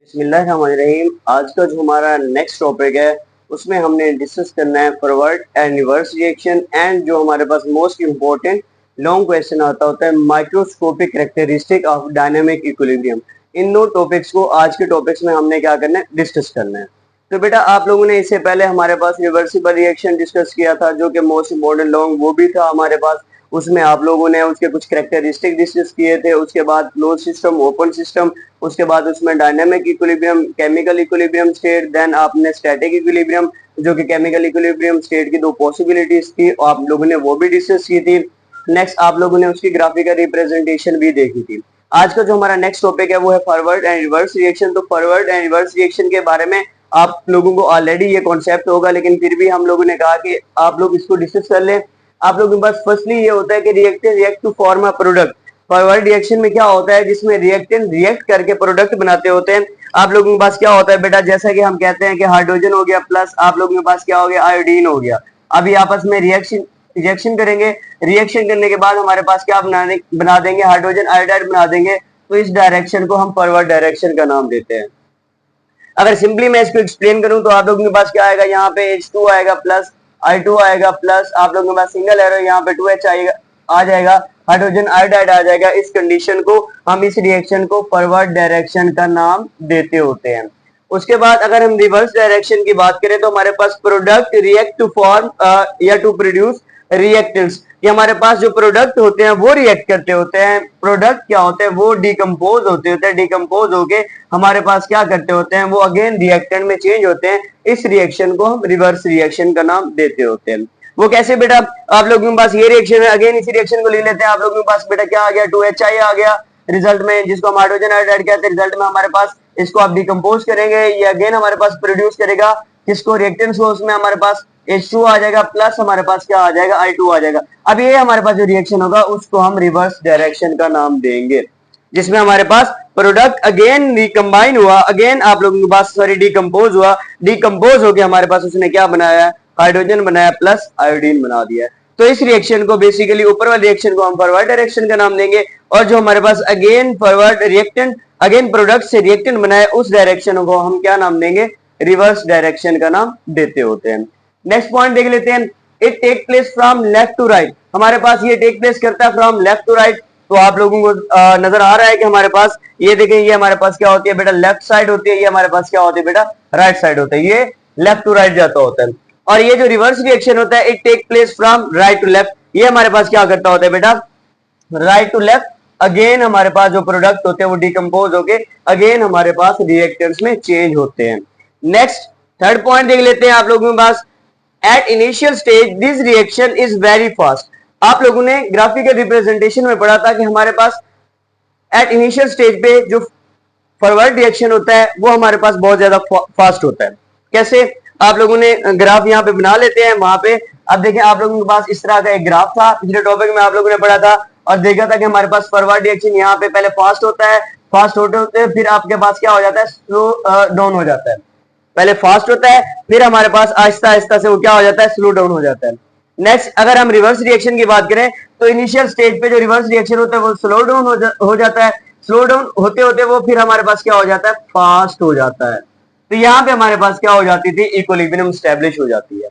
बिस्मिल्लाहिर्रहमानिर्रहीम। आज का जो हमारा नेक्स्ट टॉपिक है उसमें हमने डिस्कस करना है forward and reverse reaction and जो हमारे पास मोस्ट इंपॉर्टेंट लॉन्ग क्वेश्चन आता होता है microscopic characteristic of dynamic equilibrium. इन दो टॉपिक्स को आज के टॉपिक्स में हमने क्या करना है, डिस्कस करना है। तो बेटा आप लोगों ने इससे पहले हमारे पास रिवर्सिबल रिएक्शन डिस्कस किया था जो कि मोस्ट इंपॉर्टेंट लॉन्ग वो भी था हमारे पास। उसमें आप लोगों ने उसके कुछ कैरेक्टरिस्टिक डिस्कस किए थे। उसके बाद क्लोज सिस्टम, ओपन सिस्टम, उसके बाद उसमें dynamic equilibrium, chemical equilibrium state, then आपने स्टैटिक इक्विलिब्रियम जो कि केमिकल इक्विलिब्रियम स्टेट की दो पॉसिबिलिटीज थी आप लोगों ने वो भी डिस्कस की थी। नेक्स्ट आप लोगों ने उसकी ग्राफिकल रिप्रेजेंटेशन भी देखी थी। आज का जो हमारा नेक्स्ट टॉपिक है वो है फॉरवर्ड एंड रिवर्स रिएक्शन। तो फॉरवर्ड एंड रिवर्स रिएक्शन के बारे में आप लोगों को ऑलरेडी ये कॉन्सेप्ट होगा, लेकिन फिर भी हम लोगों ने कहा कि आप लोग इसको डिस्कस कर लें। आप लोगों के पास फर्स्टली ये होता है कि reactant react to form a product. Forward reaction में क्या होता है जिसमें रिएक्टेंट रिएक्ट करके प्रोडक्ट बनाते होते हैं। आप लोगों के पास क्या होता है बेटा, जैसा कि हम कहते हैं कि हाइड्रोजन हो गया प्लस आप लोगों के पास क्या हो गया, आयोडीन हो गया। अभी आपस में रिएक्शन करेंगे। रिएक्शन करने के बाद हमारे पास क्या बना देंगे, हाइड्रोजन आयोडाइड बना देंगे। तो इस डायरेक्शन को हम फॉरवर्ड डायरेक्शन का नाम देते हैं। अगर सिंपली मैं इसको एक्सप्लेन करूं तो आप लोगों के पास क्या आएगा, यहाँ पे H2 आएगा प्लस I2 आएगा प्लस आप लोगों के पास सिंगल एरो यहाँ पे 2H आएगा, आ जाएगा, हाइड्रोजन आयोडाइड आ जाएगा। इस कंडीशन को हम इस रिएक्शन को फॉरवर्ड डायरेक्शन का नाम देते होते हैं। उसके बाद अगर हम रिवर्स डायरेक्शन की बात करें तो हमारे पास प्रोडक्ट रिएक्ट टू फॉर्म या टू प्रोड्यूस रिएक्टेंट्स। ये हमारे पास जो प्रोडक्ट होते हैं वो रिएक्ट करते होते हैं। प्रोडक्ट क्या होते हैं, वो डिकम्पोज होते हैं। डिकम्पोज होके हमारे पास क्या करते होते हैं, वो अगेन रिएक्टेंट में चेंज होते हैं। इस रिएक्शन को हम रिवर्स रिएक्शन का नाम देते होते हैं। वो कैसे बेटा, आप लोगों के पास ये रिएक्शन है, अगेन इसी रिएक्शन को ले लेते हैं। आप लोगों के पास बेटा क्या आ गया, 2HI आ गया रिजल्ट में, जिसको हम हाइड्रोजन आयोडाइड कहते हैं। रिजल्ट में हमारे पास इसको आप डिकम्पोज करेंगे, ये अगेन हमारे पास प्रोड्यूस करेगा किसको, रिएक्टेंट्स को। उसमें हमारे पास H2 आ जाएगा प्लस हमारे पास क्या आ जाएगा, I2 आ जाएगा। अब ये हमारे पास जो रिएक्शन होगा उसको हम रिवर्स डायरेक्शन का नाम देंगे, जिसमें हमारे पास प्रोडक्ट अगेन रिकम्बाइन हुआ, अगेन आप लोगों के पास सॉरी डिकम्पोज हुआ। डिकम्पोज होकर हमारे पास उसने क्या बनाया, हाइड्रोजन बनाया प्लस आयोडीन बना दिया। तो इस रिएक्शन को बेसिकली ऊपर वाले रिएक्शन को हम फॉरवर्ड डायरेक्शन का नाम देंगे, और जो हमारे पास again forward reactant again product से रिएक्टेंट बनाए उस डायरेक्शन को हम क्या नाम देंगे, रिवर्स डायरेक्शन का नाम देते होते हैं। नेक्स्ट पॉइंट देख लेते हैं, it take place from left to right. हमारे पास ये टेक प्लेस करता है फ्रॉम लेफ्ट टू राइट। तो आप लोगों को नजर आ रहा है कि हमारे पास ये देखें, ये हमारे पास क्या होती है बेटा, लेफ्ट साइड होती है। ये हमारे पास क्या होती है बेटा, राइट साइड होता है। ये लेफ्ट टू राइट जाता होता है। और ये जो रिवर्स रिएक्शन होता है, it take place from right to left, ये हमारे पास क्या करता होता है बेटा, राइट टू लेफ्ट। अगेन हमारे पास जो प्रोडक्ट होते हैं वो डिकम्पोज होके अगेन हमारे पास रिएक्टेंट्स में चेंज होते हैं। नेक्स्ट थर्ड पॉइंट देख लेते हैं आप लोगों के पास, at initial stage this reaction is very fast. आप लोगों ने ग्राफिकल रिप्रेजेंटेशन में पढ़ा था कि हमारे पास एट इनिशियल स्टेज पे जो फॉरवर्ड रिएक्शन होता है वो हमारे पास बहुत ज्यादा फास्ट होता है। कैसे, आप लोगों ने ग्राफ यहाँ पे बना लेते हैं वहां पे। अब देखें आप लोगों के पास इस तरह का एक ग्राफ था, पिछले टॉपिक में आप लोगों ने पढ़ा था और देखा था कि हमारे पास फॉरवर्ड रिएक्शन यहाँ पे पहले फास्ट होता है, फास्ट होते होते फिर आपके पास क्या हो जाता है, स्लो डाउन हो जाता है। पहले फास्ट होता है फिर हमारे पास आहिस्ता आहिस्ता से वो क्या हो जाता है, स्लो डाउन हो जाता है। नेक्स्ट अगर हम रिवर्स रिएक्शन की बात करें तो इनिशियल स्टेज पे जो रिवर्स रिएक्शन होता है वो स्लो डाउन हो जाता है। स्लो डाउन होते होते वो फिर हमारे पास क्या हो जाता है, फास्ट हो जाता है। तो यहाँ पे हमारे पास क्या हो जाती थी, इक्विलिब्रियम स्टैब्लिश हो जाती है।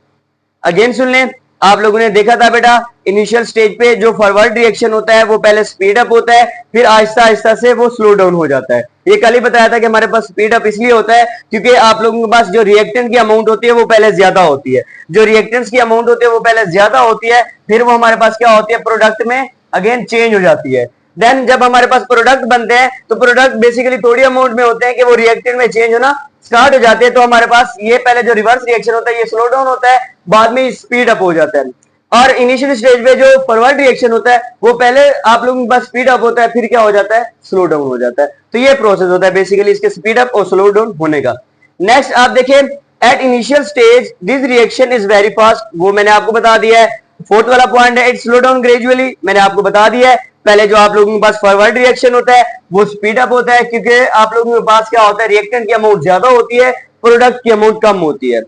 अगेन सुन लें, आप लोगों ने देखा था बेटा इनिशियल स्टेज पे जो फॉरवर्ड रिएक्शन होता है वो पहले स्पीड अप होता है फिर आहिस्ता आहिस्ता से वो स्लो डाउन हो जाता है। ये कल ही बताया था कि हमारे पास स्पीड अप इसलिए होता है क्योंकि आप लोगों के पास जो रिएक्टेंट की अमाउंट होती है वो पहले ज्यादा होती है। जो रिएक्टेंट्स की अमाउंट होती है वो पहले ज्यादा होती है, फिर वो हमारे पास क्या होती है, प्रोडक्ट में अगेन चेंज हो जाती है। देन जब हमारे पास प्रोडक्ट बनते हैं तो प्रोडक्ट बेसिकली थोड़ी अमाउंट में होते हैं कि वो रिएक्टेंट में चेंज होना स्टार्ट हो जाते हैं। तो हमारे पास ये पहले जो रिवर्स रिएक्शन होता है ये स्लो डाउन होता है, बाद में स्पीड अप हो जाता है। और इनिशियल स्टेज पे जो फॉरवर्ड रिएक्शन होता है वो पहले आप लोगों के पास स्पीड अप होता है फिर क्या हो जाता है, स्लो डाउन हो जाता है। तो ये प्रोसेस होता है बेसिकली इसके स्पीड अप और स्लो डाउन होने का। नेक्स्ट आप देखिए, eight initial stage this reaction is very fast, वो मैंने आपको बता दिया है। फोर्थ वाला पॉइंट है, इट स्लो डाउन ग्रेजुअली, मैंने आपको बता दिया है। पहले जो आप लोगों के पास फॉरवर्ड रिएक्शन होता है वो स्पीड अप होता है क्योंकि आप लोगों के पास क्या होता है, रिएक्टेंट की अमाउंट ज्यादा होती है, प्रोडक्ट की अमाउंट कम होती है।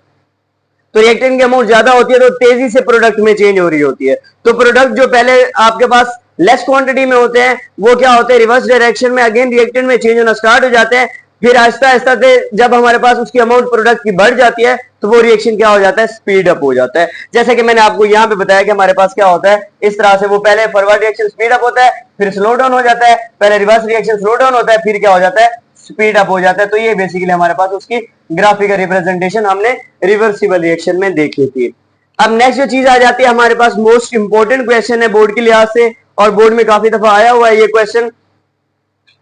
तो रिएक्टेंट की अमाउंट ज्यादा होती है तो तेजी से प्रोडक्ट में चेंज हो रही होती है। तो प्रोडक्ट जो पहले आपके पास लेस क्वांटिटी में होते हैं वो क्या होते हैं, रिवर्स डायरेक्शन में अगेन रिएक्टेंट में चेंज होना स्टार्ट हो जाते हैं। फिर आहिस्ता आहिस्ता से जब हमारे पास उसकी अमाउंट प्रोडक्ट की बढ़ जाती है तो वो रिएक्शन क्या हो जाता है, स्पीड अप हो जाता है। जैसे कि मैंने आपको यहाँ पे बताया कि हमारे पास क्या होता है, इस तरह से वो पहले फॉरवर्ड रिएक्शन स्पीड अप होता है, फिर स्लो डाउन हो जाता है, पहले रिवर्स रिएक्शन स्लो डाउन होता है, फिर क्या हो जाता है, स्पीड अप हो जाता है। तो ये बेसिकली हमारे पास उसकी ग्राफिकल रिप्रेजेंटेशन हमने रिवर्सिबल रिएक्शन में देखी थी। अब नेक्स्ट जो चीज आ जाती है हमारे पास, मोस्ट इंपोर्टेंट क्वेश्चन है बोर्ड के लिहाज से, और बोर्ड में काफी दफा आया हुआ है ये क्वेश्चन।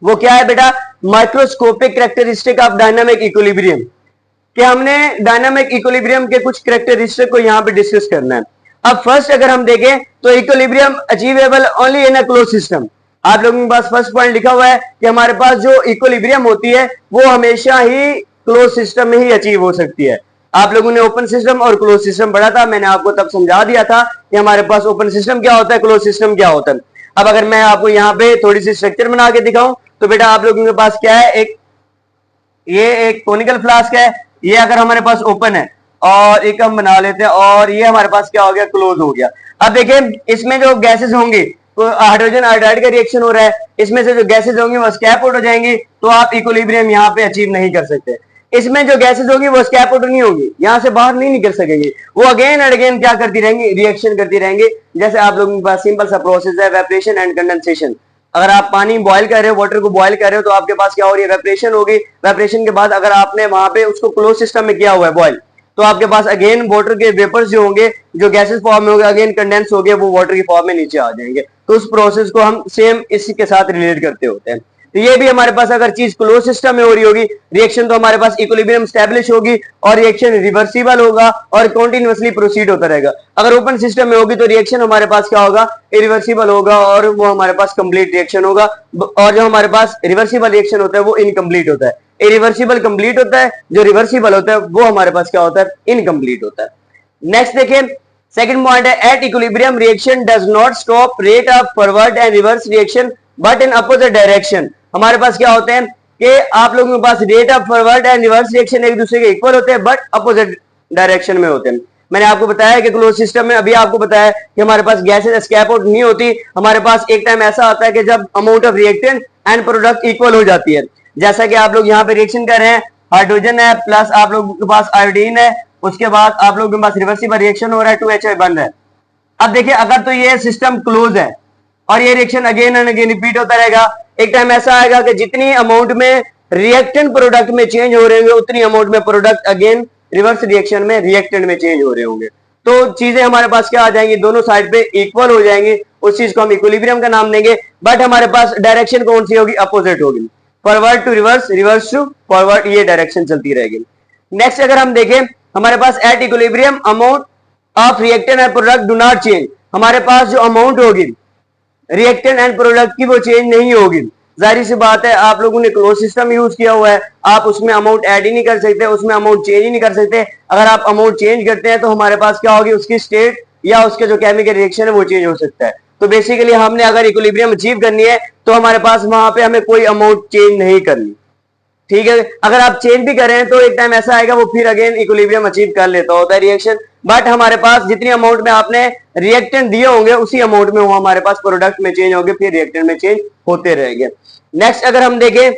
वो क्या है बेटा, microscopic characteristic of dynamic equilibrium, कि हमने डायनामिक इक्विलिब्रियम के कुछ कैरेक्टरिस्टिक को यहाँ पे डिस्कस करना है। अब फर्स्ट अगर हम देखें तो equilibrium achievable only in a close system. आप लोगों के पास फर्स्ट पॉइंट लिखा हुआ है कि हमारे पास जो इक्विलिब्रियम होती है वो हमेशा ही क्लोज सिस्टम में ही अचीव हो सकती है। आप लोगों ने ओपन सिस्टम और क्लोज सिस्टम पढ़ा था, मैंने आपको तब समझा दिया था कि हमारे पास ओपन सिस्टम क्या होता है, क्लोज सिस्टम क्या होता है। अब अगर मैं आपको यहाँ पे थोड़ी सी स्ट्रक्चर बना के दिखाऊं तो बेटा आप लोगों के पास क्या है, ये एक कोनिकल फ्लास्क है, ये अगर हमारे पास ओपन है और एक हम बना लेते हैं और ये हमारे पास क्या हो गया, क्लोज हो गया। अब देखिए इसमें जो गैसेस होंगी तो हाइड्रोजन आयोडाइड का रिएक्शन हो रहा है, इसमें से जो गैसेस होंगी वो स्कैप आउट हो जाएंगी, तो आप इक्विलिब्रियम यहाँ पे अचीव नहीं कर सकते। इसमें जो गैसेस होगी वो स्कैप आउट नहीं होगी, यहाँ से बाहर नहीं निकल सकेंगी, वो अगेन एंड अगेन क्या करती रहेंगी, रिएक्शन करती रहेंगी। जैसे आप लोगों के पास सिंपल सा प्रोसेस है, वेपरेशन एंड कंडेंसेशन। अगर आप पानी बॉयल कर रहे हो, वाटर को बॉयल कर रहे हो, तो आपके पास क्या हो रही है, वेपरेशन होगी। वेपरेशन के बाद अगर आपने वहां पे उसको क्लोज सिस्टम में किया हुआ है बॉयल, तो आपके पास अगेन वाटर के वेपर्स जो होंगे, जो गैसेस फॉर्म में होंगे, अगेन कंडेंस हो गए, वो वाटर की फॉर्म में नीचे आ जाएंगे। तो उस प्रोसेस को हम सेम इसी के साथ रिलेट करते होते हैं। तो ये भी हमारे पास अगर चीज क्लोज सिस्टम में हो रही होगी, रिएक्शन तो हमारे पास इक्विलिब्रियम स्टैब्लिश होगी और रिएक्शन रिवर्सिबल होगा और कंटीन्यूअसली प्रोसीड होता रहेगा। अगर ओपन सिस्टम में होगी तो रिएक्शन हमारे पास क्या होगा, इरिवर्सिबल होगा और वो हमारे पास कंप्लीट रिएक्शन होगा, और जो हमारे पास रिवर्सिबल रिएक्शन होता है वो इनकम्प्लीट होता है। इरिवर्सिबल कंप्लीट होता है, जो रिवर्सिबल होता है वो हमारे पास क्या होता है, इनकम्प्लीट होता है। नेक्स्ट देखिए सेकंड पॉइंट है, at equilibrium reaction does not stop rate of forward and reverse reaction but in opposite direction. हमारे पास क्या होते हैं कि आप लोगों के पास rate of forward and reverse reaction एक दूसरे के इक्वल होते हैं बट अपोजिट डायरेक्शन में होते हैं। मैंने आपको बताया कि क्लोज सिस्टम में, अभी आपको बताया कि हमारे पास गैसेस एस्केप आउट नहीं होती। हमारे पास एक टाइम ऐसा आता है कि जब amount of reactant and product equal हो जाती है। जैसा कि आप लोग यहाँ पे रिएक्शन कर रहे हैं, हाइड्रोजन है प्लस आप लोगों के पास आयोडीन है, उसके बाद आप लोगों के पास रिवर्सिबल रिएक्शन हो रहा है, 2HI बन रहा है। अब देखिए अगर तो ये सिस्टम क्लोज है और ये reaction again and again repeat होता रहेगा, एक टाइम ऐसा आएगा कि जितनी अमाउंट में रिएक्टेंट प्रोडक्ट में चेंज हो रहे होंगे उतनी अमाउंट में प्रोडक्ट अगेन रिवर्स रिएक्शन में रिएक्टेंट में चेंज हो रहे होंगे। तो चीजें हमारे पास क्या आ जाएंगी, दोनों साइड पे इक्वल हो जाएंगे, उस चीज को हम इक्विलिब्रियम का नाम देंगे। बट हमारे पास डायरेक्शन कौन सी होगी, अपोजिट होगी, forward to reverse, reverse to forward, ये डायरेक्शन चलती रहेगी। नेक्स्ट अगर हम देखें, हमारे पास at equilibrium amount of reactant and product do not change. हमारे पास जो अमाउंट होगी रिएक्टेंट एंड प्रोडक्ट की वो चेंज नहीं होगी। जाहिर सी बात है, आप लोगों ने क्लोज सिस्टम यूज किया हुआ है, आप उसमें अमाउंट ऐड ही नहीं कर सकते, उसमें अमाउंट चेंज ही नहीं कर सकते। अगर आप अमाउंट चेंज करते हैं तो हमारे पास क्या होगी, उसकी स्टेट या उसके जो केमिकल रिएक्शन है वो चेंज हो सकता है। तो बेसिकली हमने अगर इक्विलिब्रियम अचीव करनी है तो हमारे पास वहां पे हमें कोई अमाउंट चेंज नहीं करनी, ठीक है। अगर आप चेंज भी करें तो एक टाइम ऐसा आएगा वो फिर अगेन इक्विलिब्रियम अचीव कर लेता होता है रिएक्शन। बट हमारे पास जितनी अमाउंट में आपने रिएक्टेंट दिए होंगे उसी अमाउंट में वो हमारे पास प्रोडक्ट में चेंज होंगे, फिर रिएक्टेंट में चेंज होते रहेंगे। नेक्स्ट अगर हम देखें,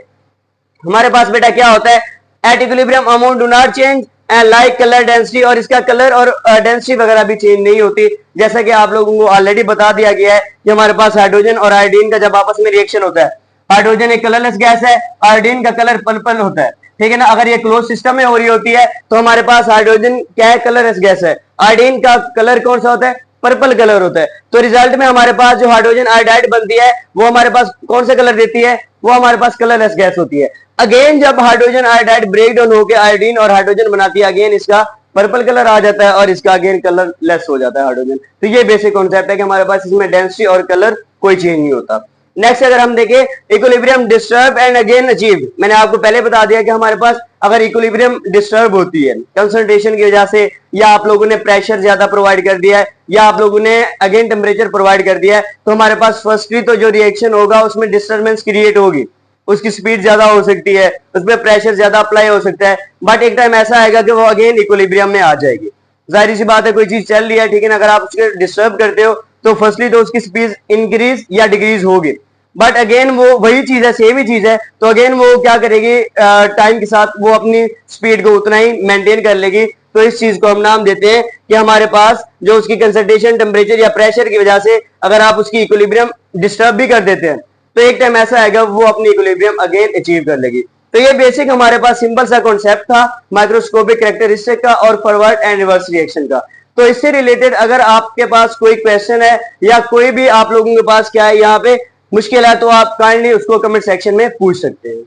हमारे पास बेटा क्या होता है, at equilibrium amount do not change and like colour density, और इसका कलर और डेंसिटी वगैरह भी चेंज नहीं होती। जैसा कि आप लोगों को ऑलरेडी बता दिया गया है कि हमारे पास हाइड्रोजन और आयोडीन का जब आपस में रिएक्शन होता है, हाइड्रोजन एक कलरलेस गैस है, आयोडीन का कलर पर्पल होता है, ठीक है ना। अगर ये क्लोज सिस्टम में हो रही होती है तो हमारे पास हाइड्रोजन क्या है, कलरलेस गैस है, आयोडीन का कलर कौन सा होता है, पर्पल कलर होता है। तो रिजल्ट में हमारे पास जो हाइड्रोजन आयोडाइड बनती है वो हमारे पास कौन सा कलर देती है, वो हमारे पास कलरलेस गैस होती है। अगेन जब हाइड्रोजन आयोडाइड ब्रेक डाउन होकर आयोडीन और हाइड्रोजन बनाती है, अगेन इसका पर्पल कलर आ जाता है और इसका अगेन कलर लेस हो जाता है हाइड्रोजन। तो ये बेसिक कॉन्सेप्ट है कि हमारे पास इसमें डेंसिटी और कलर कोई चेंज नहीं होता। नेक्स्ट अगर हम देखें, equilibrium disturb and again achieve. मैंने आपको पहले बता दिया कि हमारे पास अगर इक्विलिब्रियम डिस्टर्ब होती है कंसंट्रेशन की वजह से, या आप लोगों ने प्रेशर ज्यादा प्रोवाइड कर दिया है, या आप लोगों ने अगेन टेम्परेचर प्रोवाइड कर दिया है, तो हमारे पास फर्स्टली तो जो रिएक्शन होगा उसमें डिस्टर्बेंस क्रिएट होगी, उसकी स्पीड ज्यादा हो सकती है, उसमें प्रेशर ज्यादा अप्लाई हो सकता है। बट एक टाइम ऐसा आएगा कि वो अगेन इक्विलिब्रियम में आ जाएगी। जाहिर सी बात है, कोई चीज चल रही है, ठीक है ना, अगर आप उसके डिस्टर्ब करते हो तो फर्स्टली तो उसकी स्पीड इंक्रीज या डिक्रीज होगी। बट अगेन वो वही चीज है, सेम ही चीज है, तो अगेन वो क्या करेगी, टाइम के साथ वो अपनी स्पीड को उतना ही मेंटेन कर लेगी। तो इस चीज को हम नाम देते हैं कि हमारे पास जो उसकी कंसंट्रेशन, टेम्परेचर या प्रेशर की वजह से अगर आप उसकी इक्विलिब्रियम डिस्टर्ब भी कर देते हैं तो एक टाइम ऐसा आएगा वो अपनी इक्विलिब्रियम अगेन अचीव कर लेगी। तो ये बेसिक हमारे पास सिंपल सा कॉन्सेप्ट था माइक्रोस्कोपिक कैरेक्टरिस्टिक का और फॉरवर्ड एंड रिवर्स रिएक्शन का। तो इससे रिलेटेड अगर आपके पास कोई क्वेश्चन है या कोई भी आप लोगों के पास क्या है यहाँ पे मुश्किल है तो आप काइंडली उसको कमेंट सेक्शन में पूछ सकते हैं।